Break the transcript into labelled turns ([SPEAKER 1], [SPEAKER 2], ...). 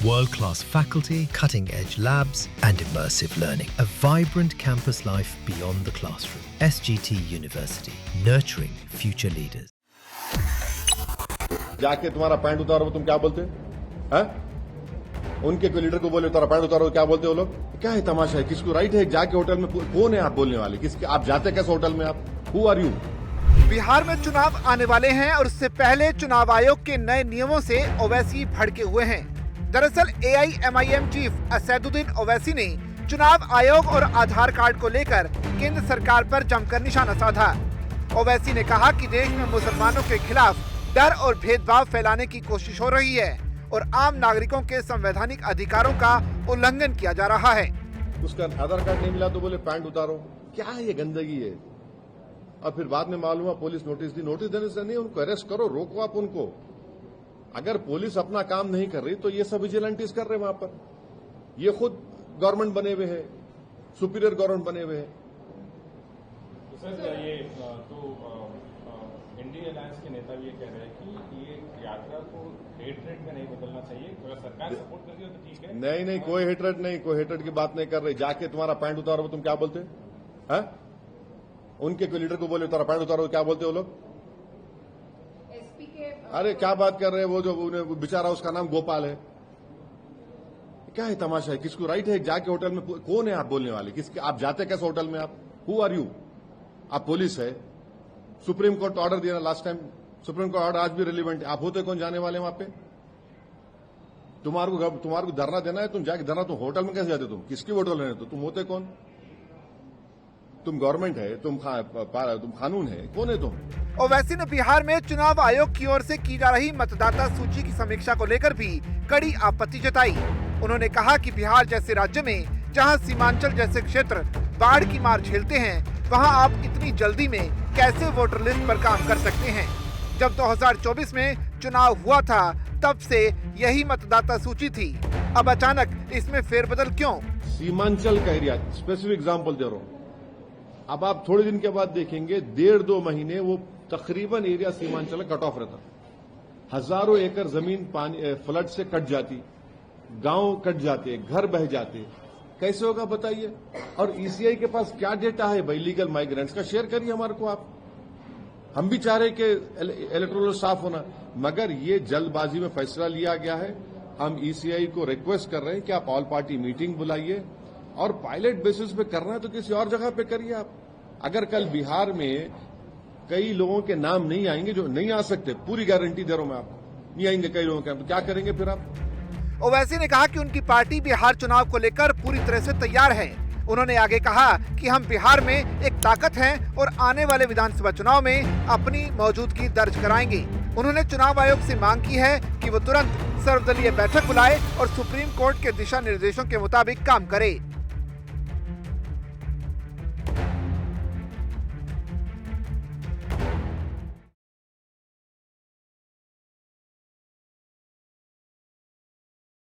[SPEAKER 1] World-class faculty, cutting-edge labs and immersive learning. A vibrant campus life beyond the classroom. SGT University, nurturing future leaders.
[SPEAKER 2] जाके तुम्हारा pant उतारो तुम क्या बोलते हैं? उनके कोई लीडर को बोले तुम्हारा पैंट उतारो क्या बोलते हो लोग? क्या है तमाशा है? किसको राइट है जाके होटल में? कौन है आप बोलने वाले? किसके आप जाते कैसे होटल में? आप हु आर यू?
[SPEAKER 3] बिहार में चुनाव आने वाले हैं और उससे पहले चुनाव आयोग के नए नियमों से ओवैसी भड़के हुए हैं। दरअसल AIMIM चीफ असैदुद्दीन ओवैसी ने चुनाव आयोग और आधार कार्ड को लेकर केंद्र सरकार पर जमकर निशाना साधा। ओवैसी ने कहा कि देश में मुसलमानों के खिलाफ डर और भेदभाव फैलाने की कोशिश हो रही है और आम नागरिकों के संवैधानिक अधिकारों का उल्लंघन किया जा रहा है।
[SPEAKER 2] उसका आधार कार्ड नहीं मिला तो बोले पैंट उतारो। क्या है ये गंदगी है? और फिर बाद में मालूम हुआ पुलिस नोटिस दी। नोटिस देने से नहीं, उनको अरेस्ट करो, रोको आप उनको। अगर पुलिस अपना काम नहीं कर रही तो ये सब विजिलेंटिस कर रहे वहां पर। ये खुद गवर्नमेंट बने हुए हैं, सुपीरियर गवर्नमेंट बने हुए हैं।
[SPEAKER 4] सर ये इंडियन अलायंस के नेता भी ये कह रहे हैं कि ये यात्रा को हेटरेट में नहीं बदलना चाहिए। अगर सरकार सपोर्ट कर रही हो तो ठीक है।
[SPEAKER 2] नहीं, कोई हेटरेट नहीं, कोई हेटरेट की बात नहीं कर रही। जाके तुम्हारा पैंट उतारो तुम क्या बोलते हैं? उनके कोई लीडर को बोले तुम्हारा पैंट उतारो क्या बोलते हो लोग? अरे क्या बात कर रहे हैं? वो जो बेचारा उसका नाम गोपाल है। क्या है तमाशा है? किसको राइट है जाके होटल में? कौन है आप बोलने वाले? किसके आप जाते कैसे होटल में? आप हु आर यू? आप पुलिस है। सुप्रीम कोर्ट ऑर्डर दिया ना last time. Supreme court order आज भी रिलीवेंट है। आप होते कौन जाने वाले वहां पे? तुम्हारे को धरना देना है, तुम जाके धरना, तुम होटल में कैसे जाते? तुम किसकी होटल रहने? तो तुम होते कौन? तुम गवर्नमेंट है, तुम कानून है, कौन है तुम?
[SPEAKER 3] ओवैसी ने बिहार में चुनाव आयोग की ओर से की जा रही मतदाता सूची की समीक्षा को लेकर भी कड़ी आपत्ति जताई। उन्होंने कहा कि बिहार जैसे राज्य में जहां सीमांचल जैसे क्षेत्र बाढ़ की मार झेलते हैं, वहां आप इतनी जल्दी में कैसे वोटर लिस्ट पर काम कर सकते हैं? जब 2024 में चुनाव हुआ था तब से यही मतदाता सूची थी। अब अचानक इसमें फेरबदल क्यों?
[SPEAKER 2] सीमांचल का एरिया, स्पेसिफिक एग्जाम्पल दे रहा हूं। अब आप थोड़े दिन के बाद देखेंगे 1.5-2 महीने वो तकरीबन एरिया सीमांचल कट ऑफ रहता। हजारों एकड़ जमीन पानी फ्लड से कट जाती, गांव कट जाते, घर बह जाते। कैसे होगा बताइए? और ECI के पास क्या डेटा है भाई लीगल माइग्रेंट्स का? शेयर करिए हमारे को आप। हम भी चाह रहे कि इलेक्टोरल साफ होना, मगर ये जल्दबाजी में फैसला लिया गया है। हम ECI को रिक्वेस्ट कर रहे हैं कि आप ऑल पार्टी मीटिंग बुलाइए और पायलट बेसिस पे करना है तो किसी और जगह पे करिए आप। अगर कल बिहार में कई लोगों के नाम नहीं आएंगे, जो नहीं आ सकते, पूरी गारंटी दे रहा हूं मैं आपको, नहीं आएंगे कई लोगों के नाम, तो क्या करेंगे फिर आप?
[SPEAKER 3] ओवैसी ने कहा कि उनकी पार्टी बिहार चुनाव को लेकर पूरी तरह से तैयार है। उन्होंने आगे कहा कि हम बिहार में एक ताकत हैं और आने वाले विधानसभा चुनाव में अपनी मौजूदगी दर्ज कराएंगे। उन्होंने चुनाव आयोग से मांग की है कि वो तुरंत सर्वदलीय बैठक बुलाए और सुप्रीम कोर्ट के दिशा निर्देशों के मुताबिक काम करे।